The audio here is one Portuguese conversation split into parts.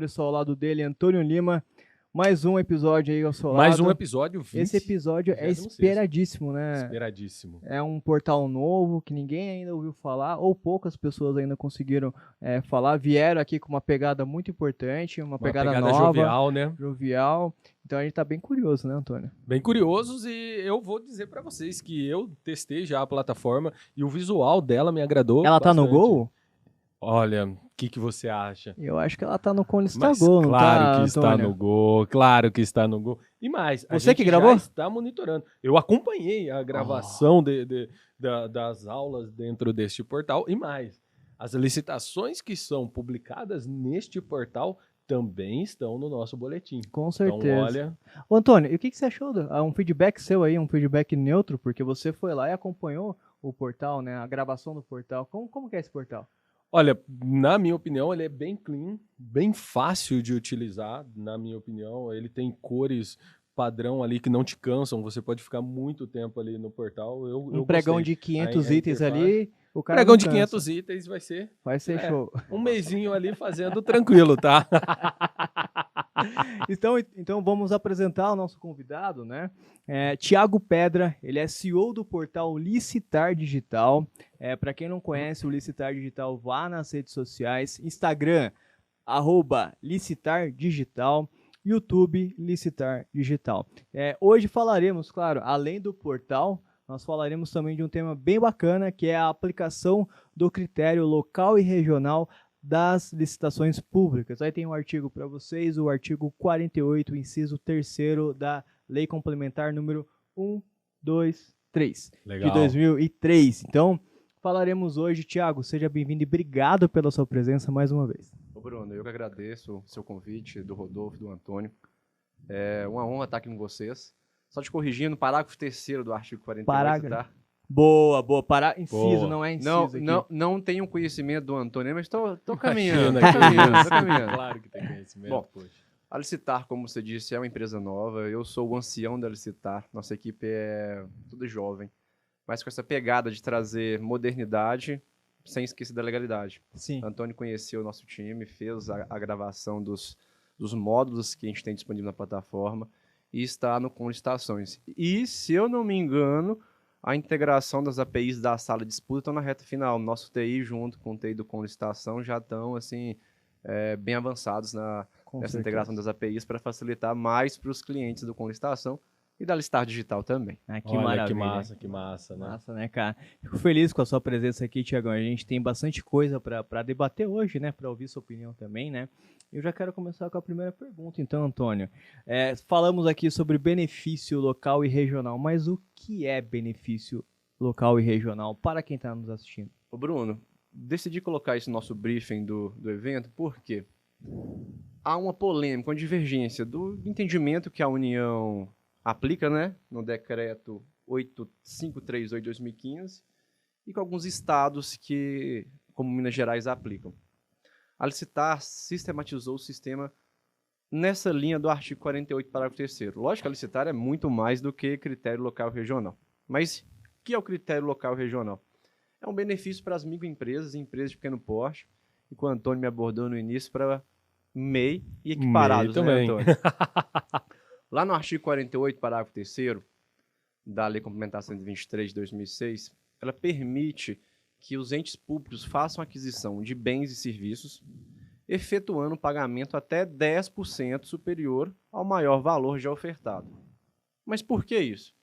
pessoal ao lado dele, Antônio Lima. Mais um episódio aí ao seu lado. Mais um episódio, 20. Esse episódio é esperadíssimo, né? Esperadíssimo. É um portal novo que ninguém ainda ouviu falar, ou poucas pessoas ainda conseguiram falar. Vieram aqui com uma pegada muito importante, uma pegada nova. Jovial, né? Jovial. Então a gente tá bem curioso, né, Antônio? Bem curiosos, e eu vou dizer pra vocês que eu testei já a plataforma e o visual dela me agradou Ela bastante. tá no Gol? Olha, o que você acha? Eu acho que ela tá no Conlista Mas Gol, não claro tá, que Antônio? está no Gol, claro que está no Gol. E mais, a Você gente que gravou? já está monitorando. Eu acompanhei a gravação das aulas dentro deste portal. E mais, as licitações que são publicadas neste portal também estão no nosso boletim. Com certeza. Então, olha... Ô, Antônio, e o que você achou? Um feedback seu aí, um feedback neutro, porque você foi lá e acompanhou o portal, né? A gravação do portal. Como que é esse portal? Olha, na minha opinião, ele é bem clean, bem fácil de utilizar, na minha opinião. Ele tem cores padrão ali que não te cansam, você pode ficar muito tempo ali no portal. Eu pregão gostei. de 500 itens ali, o cara Pregão não de cansa. 500 itens vai ser show. um mesinho ali fazendo tranquilo, tá? Então vamos apresentar o nosso convidado, né? Thiago Pedra, ele é CEO do portal Licitar Digital. Para quem não conhece o Licitar Digital, vá nas redes sociais, Instagram, @Licitar Digital, YouTube Licitar Digital. Hoje falaremos, claro, além do portal, nós falaremos também de um tema bem bacana, que é a aplicação do critério local e regional das licitações públicas. Aí tem um artigo para vocês, o artigo 48, inciso 3º da Lei Complementar número 123, Legal. de 2003. Então, falaremos hoje. Thiago, seja bem-vindo e obrigado pela sua presença mais uma vez. Ô Bruno, eu que agradeço o seu convite, do Rodolfo, do Antônio. É uma honra estar aqui com vocês. Só te corrigindo, parágrafo 3º do artigo 48, tá? Boa. Inciso, Boa. não é inciso Não tenho conhecimento do Antônio, mas tô Imagina, caminhando, tô caminhando. Claro que tem conhecimento. Bom, poxa. A Licitar, como você disse, é uma empresa nova. Eu sou o ancião da Licitar. Nossa equipe é tudo jovem, mas com essa pegada de trazer modernidade sem esquecer da legalidade. Sim. Antônio conheceu o nosso time, fez a gravação dos módulos que a gente tem disponível na plataforma e está no Com Licitações. E, se eu não me engano, a integração das APIs da sala de disputa estão na reta final. Nosso TI, junto com o TI do Com Licitação, já estão assim, bem avançados nessa integração das APIs para facilitar mais para os clientes do Com Licitação e da Licitar Digital também. Que Olha, maravilha. que massa, né? Massa, né, cara? Fico feliz com a sua presença aqui, Thiagão. A gente tem bastante coisa para debater hoje, né? Para ouvir sua opinião também, né? Eu já quero começar com a primeira pergunta, então, Antônio. Falamos aqui sobre benefício local e regional, mas o que é benefício local e regional para quem está nos assistindo? Ô Bruno, decidi colocar isso no nosso briefing do evento porque há uma polêmica, uma divergência do entendimento que a União aplica, né, no decreto 8538 de 2015 e com alguns estados que, como Minas Gerais, aplicam. A Licitar sistematizou o sistema nessa linha do artigo 48, parágrafo 3º. Lógico que a Licitar é muito mais do que critério local e regional. Mas o que é o critério local e regional? É um benefício para as microempresas e empresas de pequeno porte, e que o Antônio me abordou no início para MEI e equiparados, MEI né, também. Antônio? Lá no artigo 48, parágrafo 3º, da Lei Complementar 123 de 2006, ela permite que os entes públicos façam aquisição de bens e serviços, efetuando um pagamento até 10% superior ao maior valor já ofertado. Mas por que isso?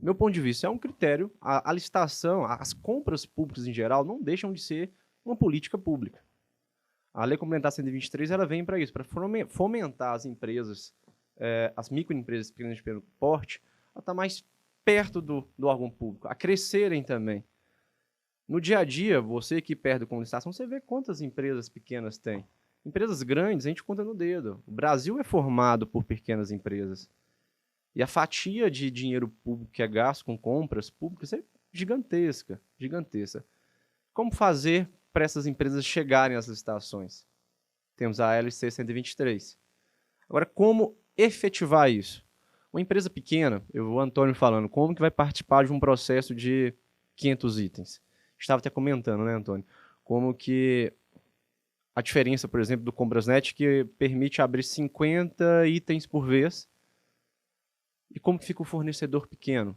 Meu ponto de vista, é um critério. A licitação, as compras públicas em geral, não deixam de ser uma política pública. A Lei Complementar 123 ela vem para isso, para fomentar as empresas, as microempresas pequenas de pequeno porte, a estar mais perto do órgão público, a crescerem também. No dia a dia, você que perde com licitação, você vê quantas empresas pequenas tem. Empresas grandes, a gente conta no dedo. O Brasil é formado por pequenas empresas. E a fatia de dinheiro público que é gasto com compras públicas é gigantesca, gigantesca. Como fazer para essas empresas chegarem às licitações? Temos a LC 123. Agora, como efetivar isso? Uma empresa pequena, o Antônio falando, como que vai participar de um processo de 500 itens? Estava até comentando, né, Antônio? Como que a diferença, por exemplo, do Comprasnet, que permite abrir 50 itens por vez. E como que fica o fornecedor pequeno?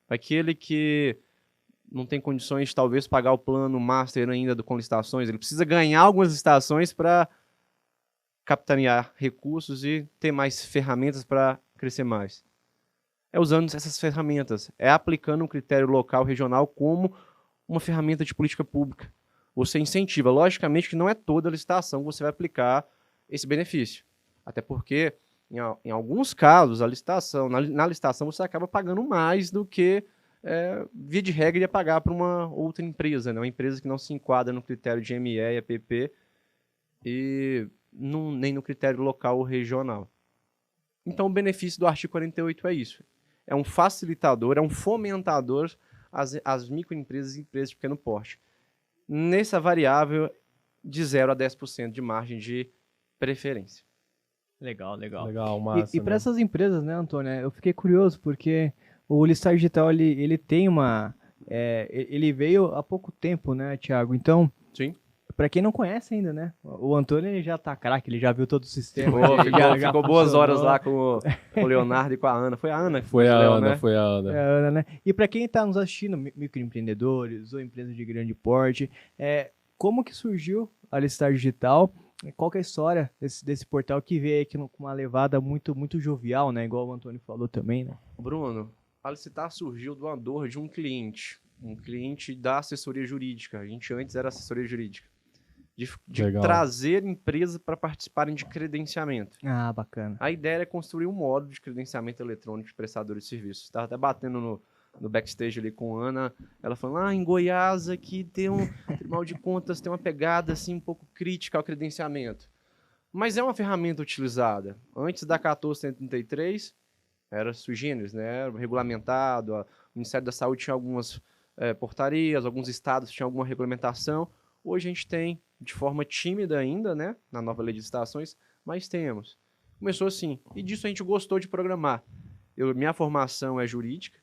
Aquele que não tem condições de talvez pagar o plano master ainda com licitações, ele precisa ganhar algumas licitações para capitanear recursos e ter mais ferramentas para crescer mais. É usando essas ferramentas, é aplicando um critério local, regional como uma ferramenta de política pública. Você incentiva, logicamente que não é toda licitação que você vai aplicar esse benefício. Até porque, em alguns casos, a licitação, na licitação você acaba pagando mais do que, via de regra, ia pagar para uma outra empresa, né? Uma empresa que não se enquadra no critério de ME e APP e nem no critério local ou regional. Então, o benefício do artigo 48 é isso. É um facilitador, é um fomentador às microempresas e empresas de pequeno porte. Nessa variável de 0 a 10% de margem de preferência. Legal. Legal, massa. E para essas empresas, né, Antônio, eu fiquei curioso porque o Listar Digital, ele tem uma... ele veio há pouco tempo, né, Thiago? Então, Sim. para quem não conhece ainda, né, o Antônio ele já tá craque, ele já viu todo o sistema. Ficou boas horas lá com o Leonardo e com a Ana. Foi a Ana? Foi a Ana, É a Ana, né? E para quem está nos assistindo, microempreendedores ou empresas de grande porte, como que surgiu a Listar Digital? Qual que é a história desse portal que veio aqui com uma levada muito, muito jovial, né? Igual o Antônio falou também, né? Bruno, a Licitar surgiu do dor de um cliente da assessoria jurídica. A gente antes era assessoria jurídica. De trazer empresas para participarem de credenciamento. Ah, bacana. A ideia era construir um módulo de credenciamento eletrônico de prestadores de serviços. Estava até batendo no backstage ali com a Ana, ela falando, em Goiás aqui tem um Tribunal de Contas, tem uma pegada assim um pouco crítica ao credenciamento. Mas é uma ferramenta utilizada. Antes da 1433, era sui generis, né? Era regulamentado, o Ministério da Saúde tinha algumas portarias, alguns estados tinham alguma regulamentação. Hoje a gente tem, de forma tímida ainda, né? Na nova lei de licitações, mas temos. Começou assim, e disso a gente gostou de programar. Minha formação é jurídica,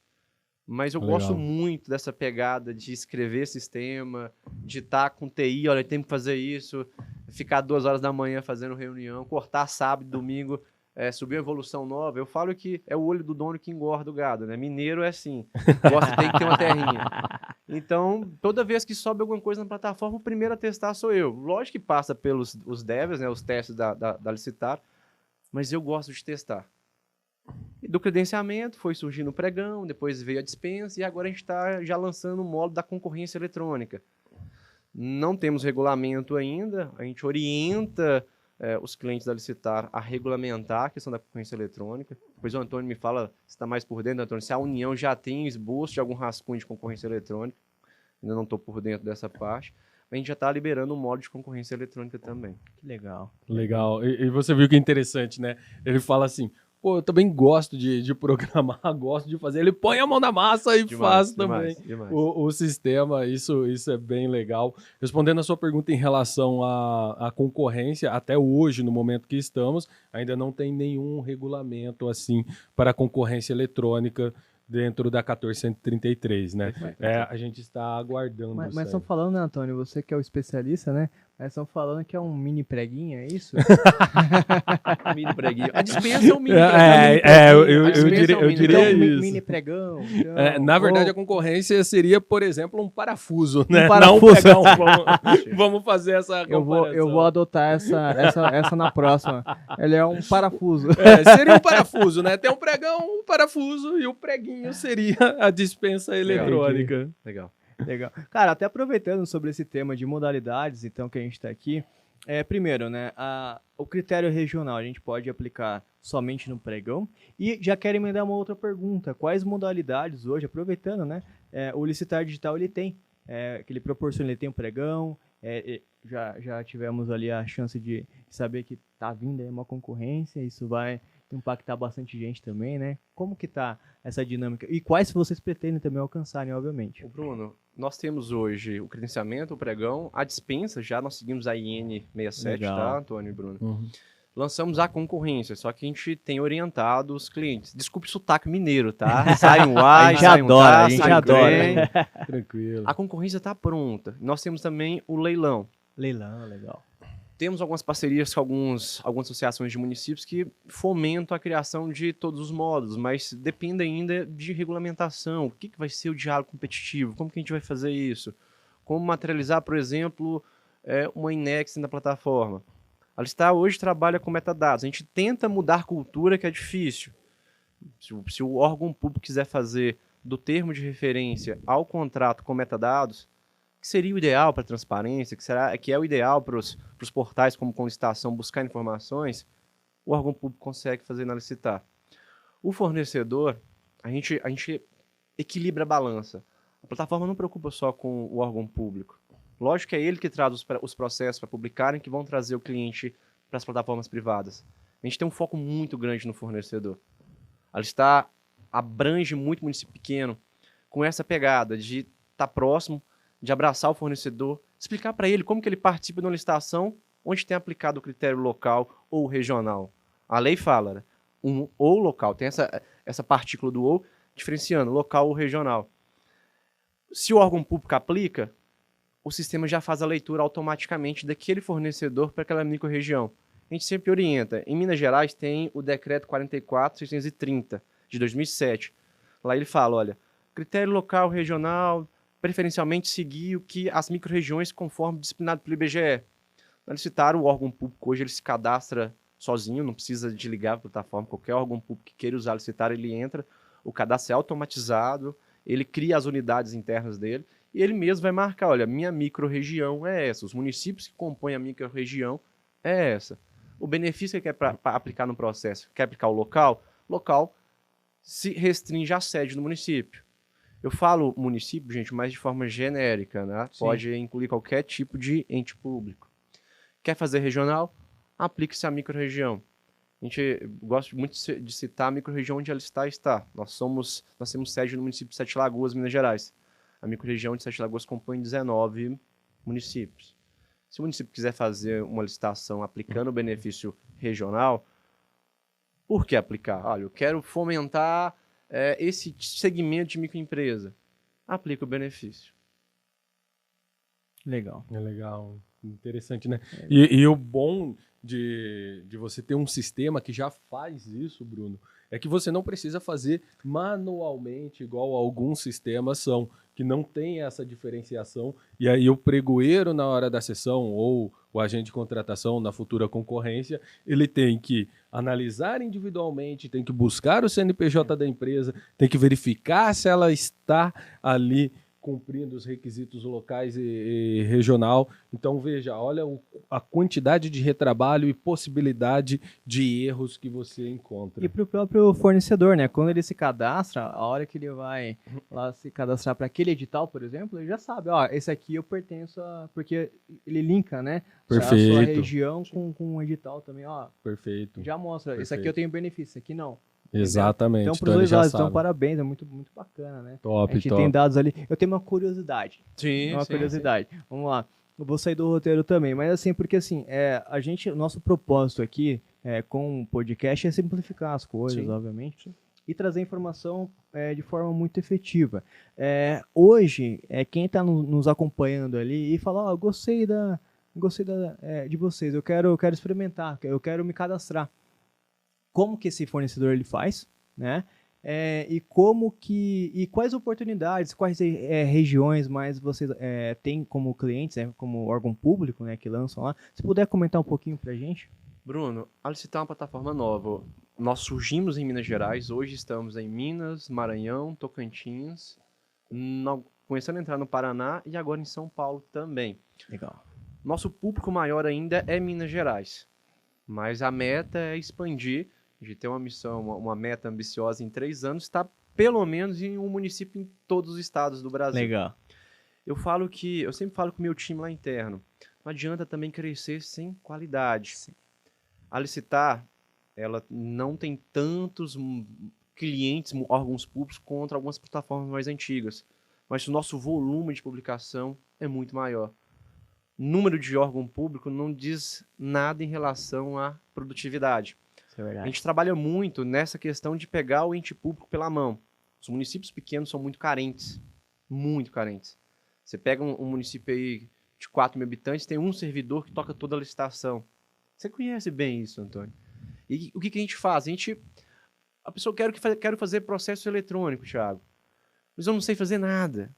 mas eu gosto muito dessa pegada de escrever sistema, de estar com TI, olha, tem que fazer isso, ficar 2 horas da manhã fazendo reunião, cortar sábado, domingo, subir uma evolução nova. Eu falo que é o olho do dono que engorda o gado, né? Mineiro é assim, tem que ter uma terrinha. Então, toda vez que sobe alguma coisa na plataforma, o primeiro a testar sou eu. Lógico que passa pelos os devs, né, os testes da Licitar, mas eu gosto de testar. E do credenciamento foi surgindo o pregão, depois veio a dispensa e agora a gente está já lançando o módulo da concorrência eletrônica. Não temos regulamento ainda, a gente orienta os clientes da Licitar a regulamentar a questão da concorrência eletrônica. Depois o Antônio me fala, se está mais por dentro, Antônio, se a União já tem esboço de algum rascunho de concorrência eletrônica. Ainda não estou por dentro dessa parte. A gente já está liberando um módulo de concorrência eletrônica também. Que legal. Legal. E você viu que é interessante, né? Ele fala assim, pô, eu também gosto de programar, gosto de fazer. Ele põe a mão na massa e faz também o sistema. Isso é bem legal. Respondendo a sua pergunta em relação à concorrência, até hoje, no momento que estamos, ainda não tem nenhum regulamento assim para a concorrência eletrônica dentro da 1433, né? A gente está aguardando. Mas estão falando, né, Antônio, você que é o especialista, né? Mas estão falando que é um mini preguinho, é isso? Mini preguinho. A dispensa é um mini preguinho. Eu diria isso. Mini pregão. Então, na verdade, a concorrência seria, por exemplo, um parafuso, né? Um parafuso. Não um pregão. Vamos fazer essa comparação. Eu vou adotar essa na próxima. Ele é um parafuso. Seria um parafuso, né? Tem um pregão, um parafuso e o preguinho seria a dispensa eletrônica. Legal. Cara, até aproveitando sobre esse tema de modalidades, então, que a gente está aqui, primeiro, né, o critério regional a gente pode aplicar somente no pregão e já quero emendar uma outra pergunta, quais modalidades hoje, aproveitando, né, o Licitar Digital ele tem, que ele proporciona, ele tem um pregão, já tivemos ali a chance de saber que está vindo aí uma concorrência, isso vai impactar bastante gente também, né? Como que tá essa dinâmica? E quais vocês pretendem também alcançarem, obviamente? Bruno, nós temos hoje o credenciamento, o pregão, a dispensa, já nós seguimos a IN 67, tá, Antônio e Bruno? Uhum. Lançamos a concorrência, só que a gente tem orientado os clientes. Desculpe o sotaque mineiro, tá? Sai um A, a gente adora. Tranquilo. A concorrência está pronta. Nós temos também o leilão. Leilão, legal. Temos algumas parcerias com algumas associações de municípios que fomentam a criação de todos os módulos, mas depende ainda de regulamentação. O que vai ser o diálogo competitivo? Como que a gente vai fazer isso? Como materializar, por exemplo, uma index na plataforma? A Alistar hoje trabalha com metadados. A gente tenta mudar cultura, que é difícil. Se o órgão público quiser fazer do termo de referência ao contrato com metadados, que seria o ideal para a transparência, que é o ideal para os portais como com licitação buscar informações, o órgão público consegue fazer na Licitar. O fornecedor, a gente equilibra a balança. A plataforma não preocupa só com o órgão público. Lógico que é ele que traz os processos para publicarem, que vão trazer o cliente para as plataformas privadas. A gente tem um foco muito grande no fornecedor. A Alistar abrange muito município pequeno com essa pegada de estar próximo, de abraçar o fornecedor, explicar para ele como que ele participa de uma licitação onde tem aplicado o critério local ou regional. A lei fala, né? Ou local, tem essa partícula do ou, diferenciando local ou regional. Se o órgão público aplica, o sistema já faz a leitura automaticamente daquele fornecedor para aquela microrregião. A gente sempre orienta. Em Minas Gerais tem o decreto 44.630, de 2007. Lá ele fala, olha, critério local, regional, preferencialmente seguir o que as microrregiões conforme disciplinado pelo IBGE. Na Licitar, o órgão público hoje ele se cadastra sozinho, não precisa de ligar a plataforma. Qualquer órgão público que queira usar a Licitar, ele entra, o cadastro é automatizado, ele cria as unidades internas dele e ele mesmo vai marcar, olha, minha microrregião é essa, os municípios que compõem a microrregião é essa. O benefício que ele quer para aplicar no processo, quer aplicar o local? Local se restringe à sede do município. Eu falo município, gente, mas de forma genérica, né? Sim. Pode incluir qualquer tipo de ente público. Quer fazer regional? Aplique-se à microrregião. A gente gosta muito de citar a microrregião onde ela está. Nós temos sede no município de Sete Lagoas, Minas Gerais. A microrregião de Sete Lagoas compõe 19 municípios. Se o município quiser fazer uma licitação aplicando o benefício regional, por que aplicar? Olha, eu quero fomentar esse segmento de microempresa. Aplica o benefício. Legal. É legal, interessante, né? E o bom de você ter um sistema que já faz isso, Bruno, é que você não precisa fazer manualmente, igual alguns sistemas são, que não tem essa diferenciação. E aí o pregoeiro, na hora da sessão, ou o agente de contratação na futura concorrência, ele tem que analisar individualmente, tem que buscar o CNPJ da empresa, tem que verificar se ela está ali cumprindo os requisitos locais e regional. Então, veja, olha a quantidade de retrabalho e possibilidade de erros que você encontra. E para o próprio fornecedor, né? Quando ele se cadastra, a hora que ele vai lá se cadastrar para aquele edital, por exemplo, ele já sabe, ó, esse aqui eu pertenço a... Porque ele linka, né? Perfeito. A sua região com o edital também, ó. Perfeito. Já mostra, esse aqui Perfeito. eu tenho benefício, esse aqui não. Exatamente. Então, para os ele dois já lados, então, sabe. parabéns, é muito, muito bacana, né? Top, A gente top. tem dados ali. Eu tenho uma curiosidade. Sim, Uma curiosidade. Vamos lá. Eu vou sair do roteiro também, mas assim, porque assim, o nosso propósito aqui com o podcast é simplificar as coisas, Sim. obviamente, e trazer informação de forma muito efetiva. Hoje, quem está nos acompanhando ali e fala, eu gostei de vocês, eu quero experimentar, eu quero me cadastrar. Como que esse fornecedor ele faz, né? E quais oportunidades, quais regiões mais vocês têm como clientes, como órgão público, né, que lançam lá? Se puder comentar um pouquinho pra gente. Bruno, a Licitar é uma plataforma nova. Nós surgimos em Minas Gerais, hoje estamos em Minas, Maranhão, Tocantins, começando a entrar no Paraná e agora em São Paulo também. Legal. Nosso público maior ainda é Minas Gerais, mas a meta é expandir, de ter uma missão, uma meta ambiciosa em 3 anos, está pelo menos em um município em todos os estados do Brasil. Legal. Eu sempre falo com o meu time lá interno, não adianta também crescer sem qualidade. Sim. A Licitar, ela não tem tantos clientes, órgãos públicos contra algumas plataformas mais antigas, mas o nosso volume de publicação é muito maior. Número de órgão público não diz nada em relação à produtividade. Isso é verdade. A gente trabalha muito nessa questão de pegar o ente público pela mão. Os municípios pequenos são muito carentes. Muito carentes. Você pega um município aí de 4 mil habitantes tem um servidor que toca toda a licitação. Você conhece bem isso, Antônio. E o que a gente faz? A pessoa quer fazer processo eletrônico, Thiago, mas eu não sei fazer nada.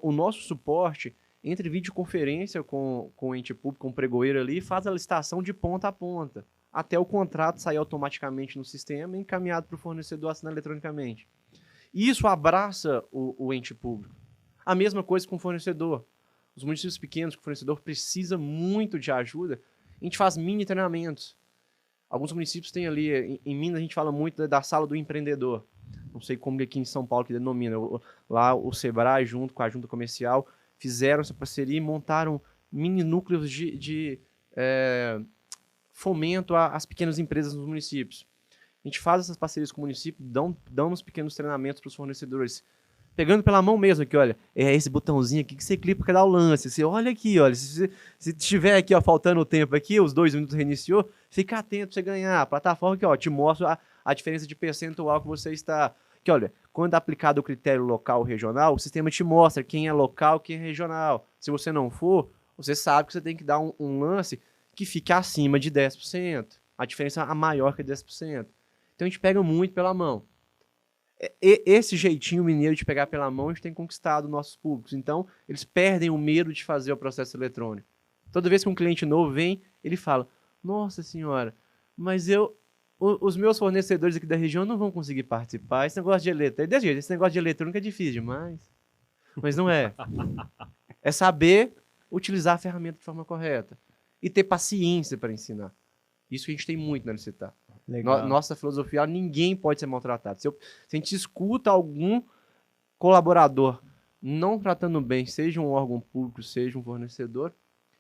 O nosso suporte entra em videoconferência com o ente público, com o pregoeiro ali, e faz a licitação de ponta a ponta, até o contrato sair automaticamente no sistema e encaminhado para o fornecedor assinar eletronicamente. Isso abraça o ente público. A mesma coisa com o fornecedor. Os municípios pequenos que o fornecedor precisa muito de ajuda, a gente faz mini treinamentos. Alguns municípios têm ali, em Minas a gente fala muito da sala do empreendedor. Não sei como aqui em São Paulo que denomina. Lá o Sebrae, junto com a Junta Comercial, fizeram essa parceria e montaram mini núcleos de fomento às pequenas empresas nos municípios. A gente faz essas parcerias com o município, damos pequenos treinamentos para os fornecedores, pegando pela mão mesmo aqui, olha, é esse botãozinho aqui que você clica para dar o lance, você olha aqui, olha, se tiver aqui, ó, faltando o tempo aqui, os 2 minutos reiniciou, fica atento para você ganhar. A plataforma aqui, ó, te mostra a diferença de percentual que você está... Que, olha, quando é aplicado o critério local ou regional, o sistema te mostra quem é local, quem é regional. Se você não for, você sabe que você tem que dar um lance que fique acima de 10%. A diferença é maior que 10%. Então a gente pega muito pela mão. Esse jeitinho mineiro de pegar pela mão, a gente tem conquistado nossos públicos. Então, eles perdem o medo de fazer o processo eletrônico. Toda vez que um cliente novo vem, ele fala, nossa senhora, mas os meus fornecedores aqui da região não vão conseguir participar. Esse negócio de eletrônica, desse jeito, esse negócio de eletrônica é difícil demais. Mas não é. É saber utilizar a ferramenta de forma correta. E ter paciência para ensinar. Isso que a gente tem muito na Licitar. Nossa filosofia, ninguém pode ser maltratado. Se a gente escuta algum colaborador não tratando bem, seja um órgão público, seja um fornecedor,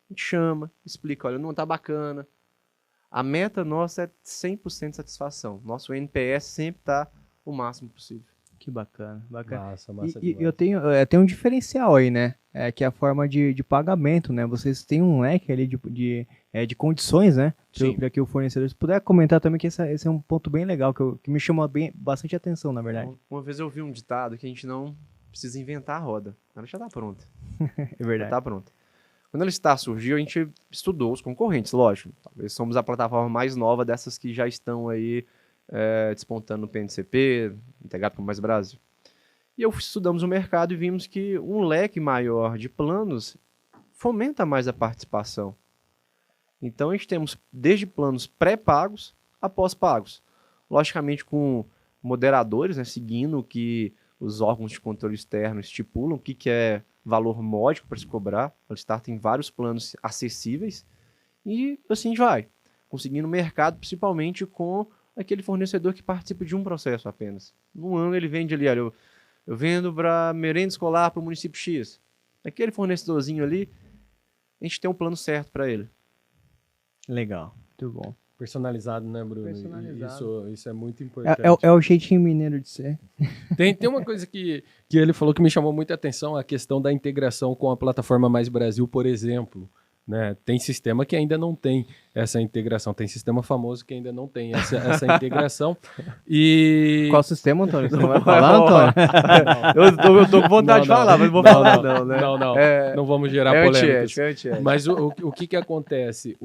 a gente chama, explica, olha, não tá bacana. A meta nossa é 100% de satisfação. Nosso NPS sempre tá o máximo possível. Que bacana, bacana. Massa E eu tenho um diferencial aí, né? Que é a forma de pagamento, né? Vocês têm um leque ali de condições, né? Para que o fornecedor... Se puder comentar também, que esse é um ponto bem legal, que me chamou bastante atenção, na verdade. Uma vez eu ouvi um ditado que a gente não precisa inventar a roda. Ela já tá pronta. É verdade. Já tá pronta. Quando a Licitar surgiu, a gente estudou os concorrentes, lógico. Talvez somos a plataforma mais nova dessas que já estão aí despontando no PNCP, integrado com o Mais Brasil. E estudamos o mercado e vimos que um leque maior de planos fomenta mais a participação. Então, a gente temos desde planos pré-pagos a pós-pagos. Logicamente, com moderadores, né, seguindo o que os órgãos de controle externo estipulam, o que é valor módico para se cobrar. A Licitar tem vários planos acessíveis e assim a gente vai, conseguindo mercado, principalmente com aquele fornecedor que participa de um processo apenas. No ano ele vende ali, olha, eu vendo para merenda escolar para o município X. Aquele fornecedorzinho ali, a gente tem um plano certo para ele. Legal, muito bom. Personalizado, né, Bruno? Personalizado. Isso é muito importante. É o jeitinho mineiro de ser. Tem uma coisa que ele falou que me chamou muita atenção, a questão da integração com a plataforma Mais Brasil, por exemplo. Né? Tem sistema que ainda não tem essa integração. Tem sistema famoso que ainda não tem essa integração. E... Qual sistema, Antônio? Você não vai falar, Antônio? Eu tô com vontade de falar, mas não vou falar não, né? Não, não vamos gerar polêmicas. Antiético. Mas o que acontece?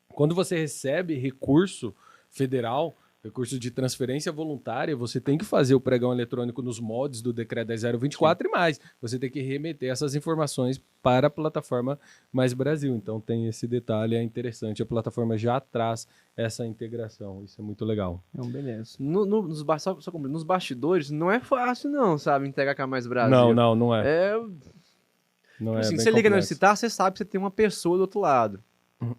Quando você recebe recurso federal, recurso de transferência voluntária, você tem que fazer o pregão eletrônico nos moldes do Decreto 10.024 e mais. Você tem que remeter essas informações para a plataforma Mais Brasil. Então tem esse detalhe, é interessante. A plataforma já traz essa integração. Isso é muito legal. Não, beleza. Nos bastidores, não é fácil não, sabe, integrar com a Mais Brasil. Não é. Não assim, é você liga na complexo. Licitar, você sabe que você tem uma pessoa do outro lado.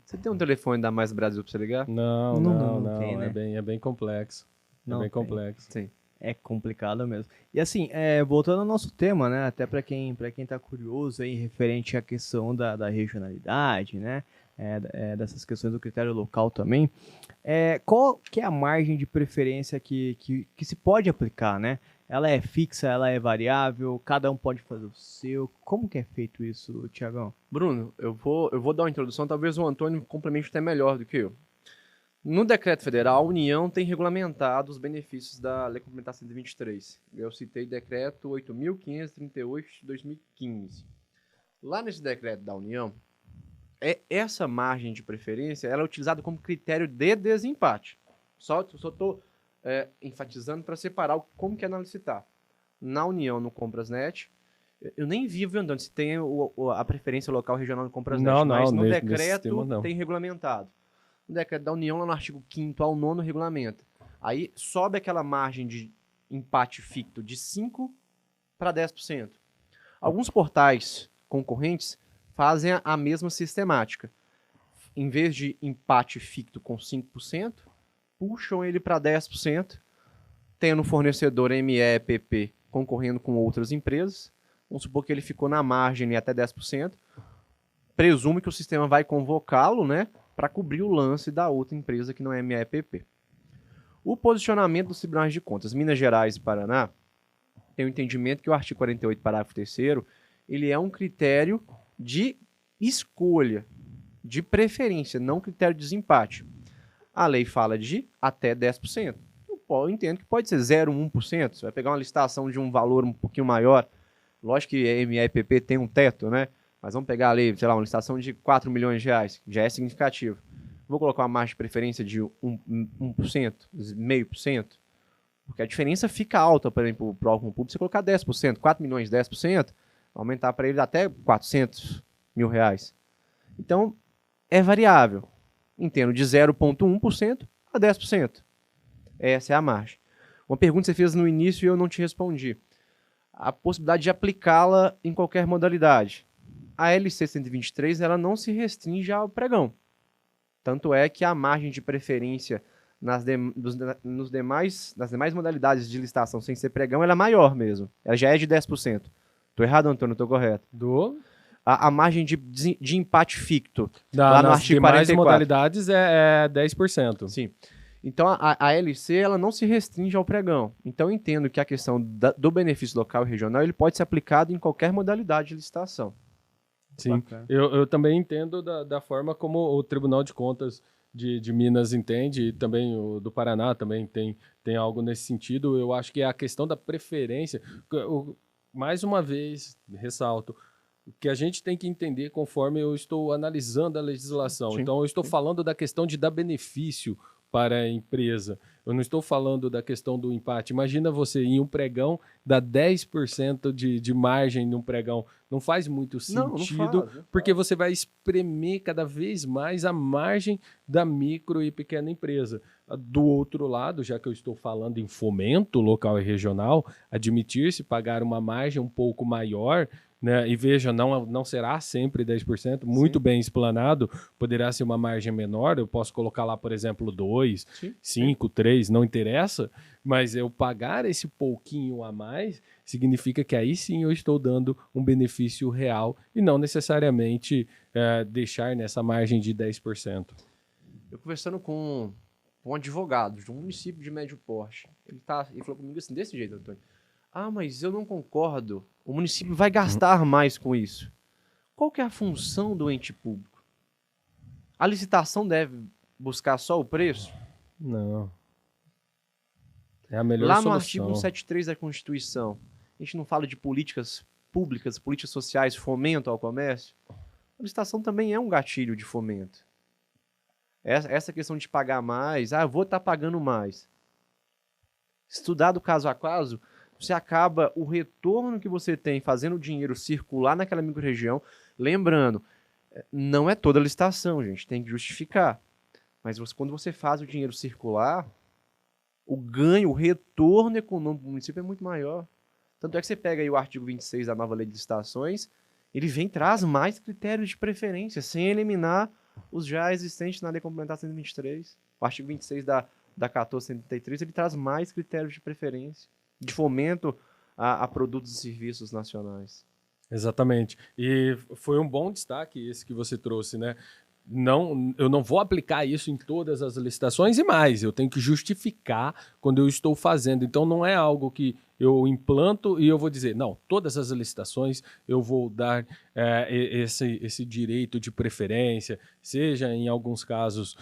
Você tem um telefone da Mais Brasil para você ligar? Não tem, né? É bem complexo. Não é bem tem. complexo. Sim. É complicado mesmo. E assim, voltando ao nosso tema, né? Até para quem tá curioso aí, referente à questão da regionalidade, né? Dessas questões do critério local também. Qual que é a margem de preferência que se pode aplicar, né? Ela é fixa, ela é variável, cada um pode fazer o seu. Como que é feito isso, Tiagão? Bruno, eu vou dar uma introdução, talvez o Antônio complemente até melhor do que eu. No decreto federal, a União tem regulamentado os benefícios da Lei Complementar 123. Eu citei decreto 8.538 de 2015. Lá nesse decreto da União, essa margem de preferência ela é utilizada como critério de desempate. Só estou enfatizando para separar como que é na licitar. Na União, no Comprasnet, eu nem vi andando se tem a preferência local regional no Comprasnet, mas no decreto tem regulamentado. No decreto da União, lá no artigo 5º ao 9º, regulamenta. Aí sobe aquela margem de empate ficto de 5% para 10%. Alguns portais concorrentes fazem a mesma sistemática. Em vez de empate ficto com 5%, puxam ele para 10%, tendo o fornecedor MEPP concorrendo com outras empresas. Vamos supor que ele ficou na margem até 10%. Presume que o sistema vai convocá-lo, né, para cobrir o lance da outra empresa que não é MEPP. O posicionamento dos tribunais de contas, Minas Gerais e Paraná, tem o entendimento que o artigo 48, parágrafo 3º, ele é um critério de escolha, de preferência, não critério de desempate. A lei fala de até 10%. Eu entendo que pode ser 0,1%. Você vai pegar uma licitação de um valor um pouquinho maior. Lógico que a MEPP tem um teto, né? Mas vamos pegar ali, sei lá, uma licitação de 4 milhões de reais, que já é significativo. Vou colocar uma margem de preferência de 1%, 0,5%, porque a diferença fica alta, por exemplo, para o órgão público, você colocar 10%, 4 milhões, 10%, aumentar para ele até 400 mil reais. Então, é variável. Entendo, de 0,1% a 10%. Essa é a margem. Uma pergunta que você fez no início e eu não te respondi. A possibilidade de aplicá-la em qualquer modalidade. A LC 123 ela não se restringe ao pregão. Tanto é que a margem de preferência nas demais modalidades de licitação sem ser pregão ela é maior mesmo. Ela já é de 10%. Estou errado, Antônio? Estou correto? A margem de empate ficto lá no artigo 44. Nas demais modalidades é 10%. Sim. Então, a LC ela não se restringe ao pregão. Então, eu entendo que a questão do benefício local e regional ele pode ser aplicado em qualquer modalidade de licitação. Sim, eu também entendo da forma como o Tribunal de Contas de Minas entende, e também o do Paraná também tem algo nesse sentido. Eu acho que é a questão da preferência. Mais uma vez, ressalto, que a gente tem que entender conforme eu estou analisando a legislação. Sim, então, eu estou falando da questão de dar benefício para a empresa. Eu não estou falando da questão do empate. Imagina você em um pregão dar 10% de margem num pregão. Não faz muito sentido, não faz. Porque você vai espremer cada vez mais a margem da micro e pequena empresa. Do outro lado, já que eu estou falando em fomento local e regional, admitir-se pagar uma margem um pouco maior, né? E veja, não será sempre 10%, muito bem explanado, poderá ser uma margem menor, eu posso colocar lá, por exemplo, 2, 5, 3, não interessa, mas eu pagar esse pouquinho a mais significa que aí sim eu estou dando um benefício real e não necessariamente deixar nessa margem de 10%. Eu conversando com um advogado de um município de médio porte, ele falou comigo assim, desse jeito, Antônio. Ah, mas eu não concordo. O município vai gastar mais com isso. Qual que é a função do ente público? A licitação deve buscar só o preço? Não. É a melhor Lá solução. no artigo 173 da Constituição, a gente não fala de políticas públicas, políticas sociais, fomento ao comércio? A licitação também é um gatilho de fomento. Essa questão de pagar mais, eu vou estar pagando mais. Estudado caso a caso, você acaba o retorno que você tem fazendo o dinheiro circular naquela microrregião. Lembrando, não é toda licitação, gente, tem que justificar. Mas quando você faz o dinheiro circular, o ganho, o retorno econômico do município é muito maior. Tanto é que você pega aí o artigo 26 da nova lei de licitações, ele traz mais critérios de preferência, sem eliminar os já existentes na lei complementar 123. O artigo 26 da 1473, ele traz mais critérios de preferência, de fomento a produtos e serviços nacionais. Exatamente. E foi um bom destaque esse que você trouxe, né? Eu não vou aplicar isso em todas as licitações e mais, eu tenho que justificar quando eu estou fazendo. Então não é algo que eu implanto e eu vou dizer, não, todas as licitações eu vou dar esse direito de preferência, seja em alguns casos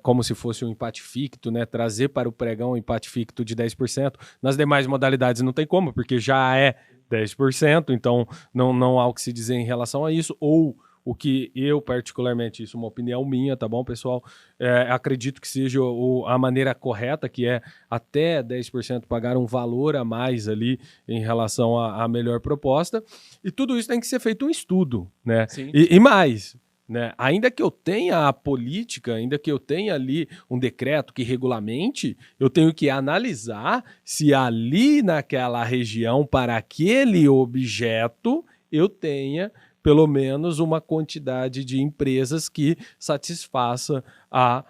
como se fosse um empate ficto, né? Trazer para o pregão um empate ficto de 10%. Nas demais modalidades não tem como, porque já é 10%, então não há o que se dizer em relação a isso, ou o que eu particularmente, isso é uma opinião minha, tá bom, pessoal? Acredito que seja a maneira correta, que é até 10% pagar um valor a mais ali em relação à melhor proposta, e tudo isso tem que ser feito um estudo, né? Sim. E mais, né? Ainda que eu tenha a política, ainda que eu tenha ali um decreto que regulamente, eu tenho que analisar se ali naquela região, para aquele objeto, eu tenha pelo menos uma quantidade de empresas que satisfaça a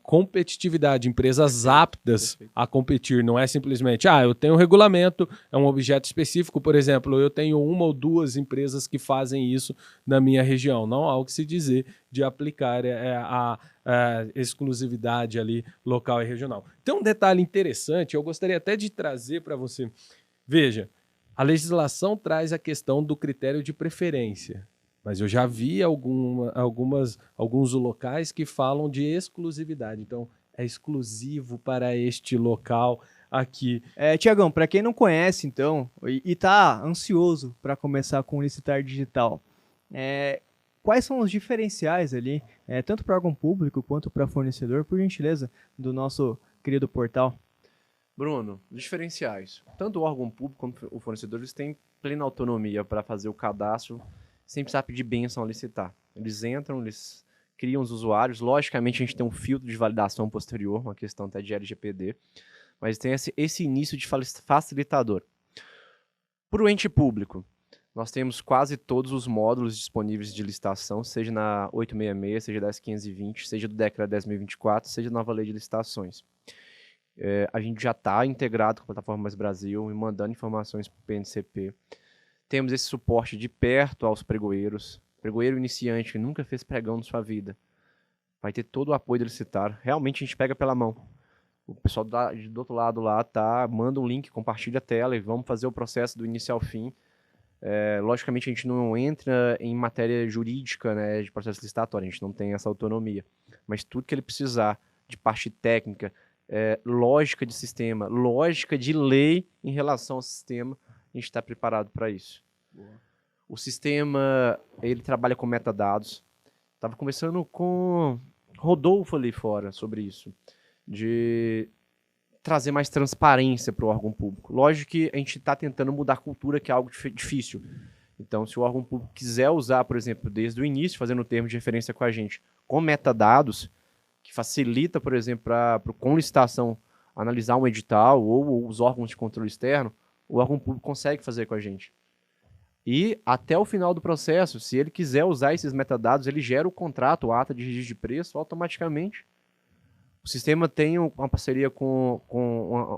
competitividade, empresas aptas a competir. Não é simplesmente, eu tenho um regulamento, é um objeto específico, por exemplo, eu tenho uma ou duas empresas que fazem isso na minha região. Não há o que se dizer de aplicar a exclusividade ali local e regional. Tem um detalhe interessante, eu gostaria até de trazer para você. Veja, a legislação traz a questão do critério de preferência, mas eu já vi alguns locais que falam de exclusividade. Então, é exclusivo para este local aqui. Tiagão, para quem não conhece, então, e tá ansioso para começar com o licitar digital, quais são os diferenciais ali, tanto para órgão público quanto para fornecedor, por gentileza, do nosso querido portal? Bruno, os diferenciais. Tanto o órgão público quanto o fornecedor, eles têm plena autonomia para fazer o cadastro sem precisar pedir bênção a licitar. Eles entram, eles criam os usuários. Logicamente, a gente tem um filtro de validação posterior, uma questão até de LGPD, mas tem esse início de facilitador. Para o ente público, nós temos quase todos os módulos disponíveis de licitação, seja na 866, seja da 10520, seja do Decreto 10.024, seja da nova lei de licitações. A gente já está integrado com a plataforma Mais Brasil e mandando informações para o PNCP. Temos esse suporte de perto aos pregoeiros. Pregoeiro iniciante que nunca fez pregão na sua vida vai ter todo o apoio do licitar. Realmente a gente pega pela mão. O pessoal do outro lado lá manda um link, compartilha a tela e vamos fazer o processo do início ao fim. Logicamente a gente não entra em matéria jurídica, né, de processo licitatório, a gente não tem essa autonomia. Mas tudo que ele precisar de parte técnica, lógica de sistema, lógica de lei em relação ao sistema, a gente está preparado para isso. Boa. O sistema, ele trabalha com metadados. Estava conversando com Rodolfo ali fora sobre isso, de trazer mais transparência para o órgão público. Lógico que a gente está tentando mudar a cultura, que é algo difícil. Então, se o órgão público quiser usar, por exemplo, desde o início, fazendo o termo de referência com a gente, com metadados, que facilita, por exemplo, com licitação, analisar um edital ou os órgãos de controle externo, o órgão público consegue fazer com a gente. E até o final do processo, se ele quiser usar esses metadados, ele gera o contrato, a ata de registro de preço, automaticamente. O sistema tem uma parceria com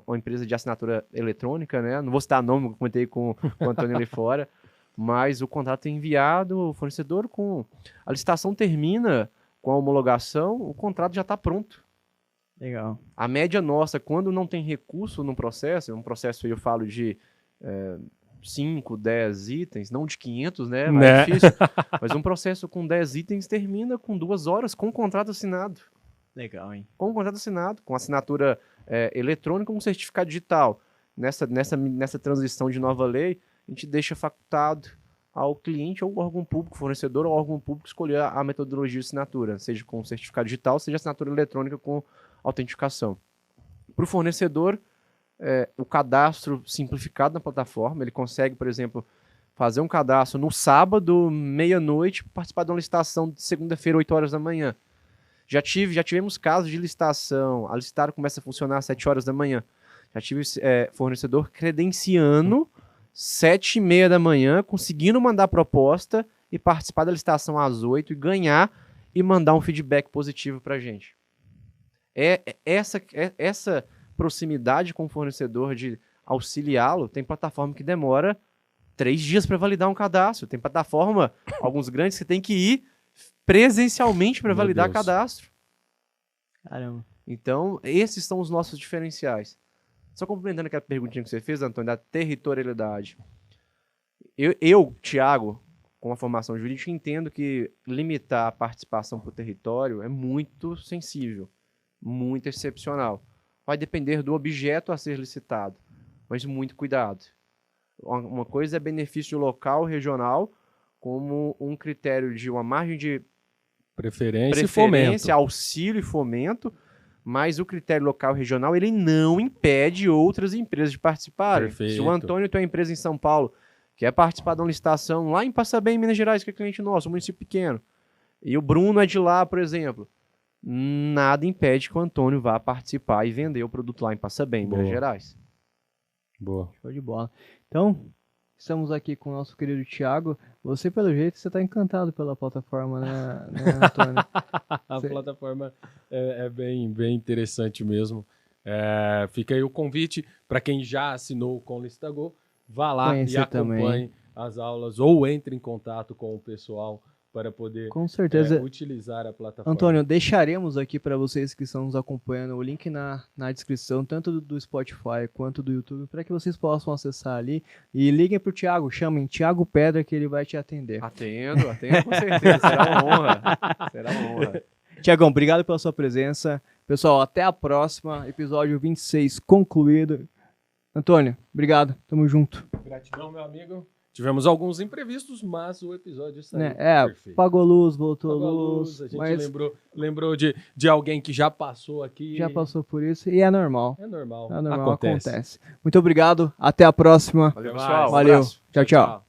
uma empresa de assinatura eletrônica, né? Não vou citar nome, eu comentei com o Antônio ali fora, mas o contrato é enviado, o fornecedor, a licitação termina com a homologação, o contrato já está pronto. Legal. A média nossa, quando não tem recurso no processo, um processo eu falo de 5, 10 itens, não de 500, né? É difícil. Mas um processo com 10 itens termina com 2 horas com o contrato assinado. Legal, hein? Com o contrato assinado, com assinatura eletrônica, com certificado digital. Nessa transição de nova lei, a gente deixa facultado ao cliente ou órgão público, fornecedor ou órgão público escolher a metodologia de assinatura, seja com certificado digital, seja assinatura eletrônica com autenticação. Para o fornecedor, o cadastro simplificado na plataforma, ele consegue, por exemplo, fazer um cadastro no sábado, meia-noite, participar de uma licitação de segunda-feira, 8 horas da manhã. Já tivemos casos de licitação, a licitar começa a funcionar às 7 horas da manhã. Já tive fornecedor credenciando 7h30 da manhã, conseguindo mandar proposta e participar da licitação às 8 e ganhar e mandar um feedback positivo para a gente. Essa proximidade com o fornecedor de auxiliá-lo, tem plataforma que demora 3 dias para validar um cadastro. Tem plataforma, alguns grandes, que tem que ir presencialmente para validar cadastro. Caramba. Então, esses são os nossos diferenciais. Só complementando aquela perguntinha que você fez, Antônio, da territorialidade. Eu, Thiago, com a formação jurídica, entendo que limitar a participação por território é muito sensível, muito excepcional. Vai depender do objeto a ser licitado, mas muito cuidado. Uma coisa é benefício local, regional, como um critério de uma margem de Preferência e fomento. preferência, auxílio e fomento, mas o critério local e regional, ele não impede outras empresas de participarem. Perfeito. Se o Antônio tem uma empresa em São Paulo, quer participar de uma licitação lá em Passabém, Minas Gerais, que é cliente nosso, um município pequeno, e o Bruno é de lá, por exemplo, nada impede que o Antônio vá participar e vender o produto lá em Passabém, Boa. Minas Gerais. Boa. Show de bola. Então, estamos aqui com o nosso querido Thiago. Você, pelo jeito, você está encantado pela plataforma, né, Antônio? A Cê- plataforma é bem interessante mesmo. Fica aí o convite para quem já assinou com o Listago, vá lá Conhecer e acompanhe as aulas ou entre em contato com o pessoal para poder Com certeza. utilizar a plataforma. Antônio, deixaremos aqui para vocês que estão nos acompanhando o link na descrição, tanto do Spotify quanto do YouTube, para que vocês possam acessar ali. E liguem para o Thiago, chamem Thiago Pedra que ele vai te atender. Atendo com certeza. Será uma honra. Será uma honra. Tiagão, obrigado pela sua presença. Pessoal, até a próxima. Episódio 26 concluído. Antônio, obrigado. Tamo junto. Gratidão, meu amigo. Tivemos alguns imprevistos, mas o episódio saiu Né? perfeito. Pagou luz, voltou Apagou a luz. a gente Mas lembrou de alguém que já passou aqui. já passou por isso e é normal. É normal. É normal, Acontece. acontece. Muito obrigado. Até a próxima. Valeu, Até pessoal. mais. Um Valeu. abraço. Tchau, tchau.